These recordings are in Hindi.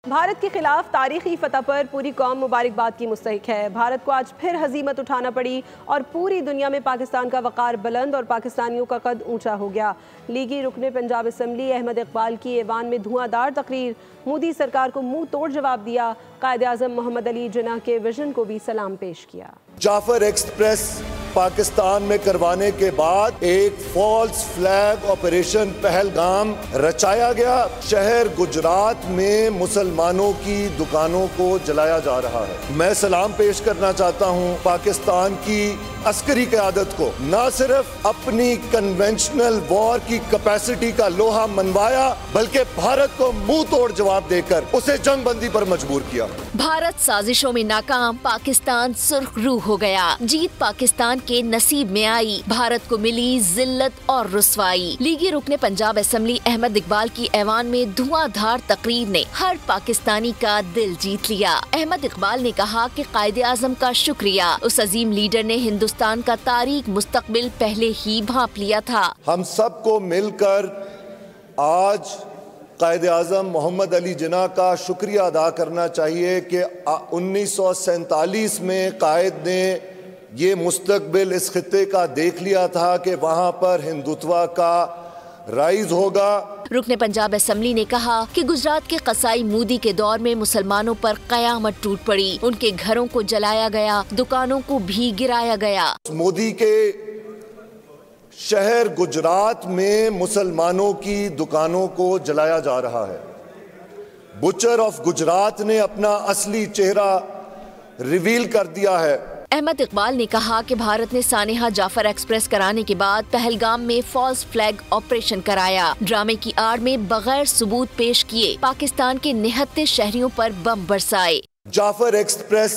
भारत के खिलाफ तारीखी फतह पर पूरी कौम मुबारकबाद की मुस्तहिक है। भारत को आज फिर हजीमत उठाना पड़ी और पूरी दुनिया में पाकिस्तान का वक़ार बुलंद और पाकिस्तानियों का कद ऊंचा हो गया। लीगी रुकने पंजाब असम्बली अहमद इकबाल की ऐवान में धुआंधार तकरीर, मोदी सरकार को मुंह तोड़ जवाब दिया, कायदे आज़म मोहम्मद अली जिन्ना के विजन को भी सलाम पेश किया। जाफर एक्सप्रेस पाकिस्तान में करवाने के बाद एक फॉल्स फ्लैग ऑपरेशन पहलगाम रचाया गया। शहर गुजरात में मुसलमानों की दुकानों को जलाया जा रहा है। मैं सलाम पेश करना चाहता हूं पाकिस्तान की अस्करी क़यादत को। न सिर्फ अपनी कन्वेंशनल वॉर की कैपेसिटी का लोहा मनवाया, बल्कि भारत को मुंह तोड़ जवाब देकर उसे जंग बंदी पर मजबूर किया। भारत साजिशों में नाकाम, पाकिस्तान सुर्ख रूह हो गया। जीत पाकिस्तान के नसीब में आई, भारत को मिली जिल्लत और रुसवाई। लीगी रुकने पंजाब असम्बली अहमद इकबाल की ऐवान में धुआंधार तकरीर ने हर पाकिस्तानी का दिल जीत लिया। अहमद इकबाल ने कहा कि कायदे आज़म का शुक्रिया, उस अजीम लीडर ने हिंदुस्तान का तारीख मुस्तकबिल पहले ही भांप लिया था। हम सबको मिलकर आज कायदे आज़म मोहम्मद अली जिन्ना का शुक्रिया अदा करना चाहिए कि 1947 में कायद ने ये मुस्तकबिल इस खित्ते का देख लिया था कि वहाँ पर हिंदुत्व का राइज होगा। रुकने पंजाब असम्बली ने कहा कि गुजरात के कसाई मोदी के दौर में मुसलमानों पर कयामत टूट पड़ी, उनके घरों को जलाया गया, दुकानों को भी गिराया गया। मोदी के शहर गुजरात में मुसलमानों की दुकानों को जलाया जा रहा है। बुचर ऑफ गुजरात ने अपना असली चेहरा रिवील कर दिया है। अहमद इकबाल ने कहा कि भारत ने सानेहा जाफर एक्सप्रेस कराने के बाद पहलगाम में फॉल्स फ्लैग ऑपरेशन कराया। ड्रामे की आड़ में बगैर सबूत पेश किए पाकिस्तान के निहत्ते शहरियों पर बम बरसाए। जाफर एक्सप्रेस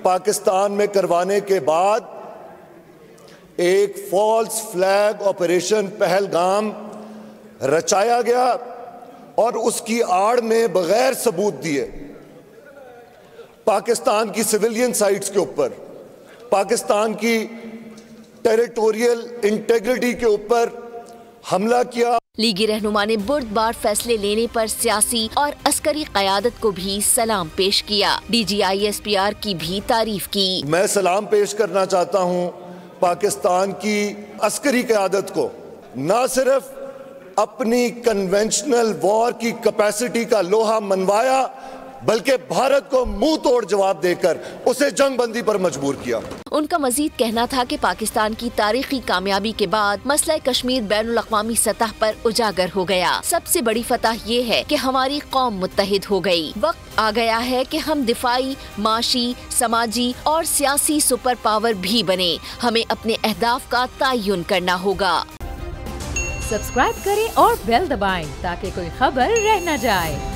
पाकिस्तान में करवाने के बाद एक फॉल्स फ्लैग ऑपरेशन पहलगाम रचाया गया और उसकी आड़ में बगैर सबूत दिए पाकिस्तान की सिविलियन साइट्स के ऊपर, पाकिस्तान की टेरिटोरियल इंटेग्रिटी के ऊपर हमला किया। लीगी रहनुमा ने बुर्दबार फैसले लेने पर सियासी और अस्करी क़यादत को भी सलाम पेश किया। DGISPR की भी तारीफ की। मैं सलाम पेश करना चाहता हूँ पाकिस्तान की अस्करी क़यादत को। न सिर्फ अपनी कन्वेंशनल वॉर की कैपेसिटी का लोहा मनवाया, बल्कि भारत को मुंह तोड़ जवाब देकर उसे जंग बंदी पर मजबूर किया। उनका मजीद कहना था कि पाकिस्तान की तारीखी कामयाबी के बाद मसला कश्मीर बैनुल अक़वामी सतह पर उजागर हो गया। सबसे बड़ी फतह ये है कि हमारी कौम मुत्तहिद हो गई। वक्त आ गया है कि हम दिफाई, माशी, समाजी और सियासी सुपर पावर भी बने। हमें अपने अहदाफ का तयन करना होगा। सब्सक्राइब करें और बेल दबाएं ताकि कोई खबर रह न जाए।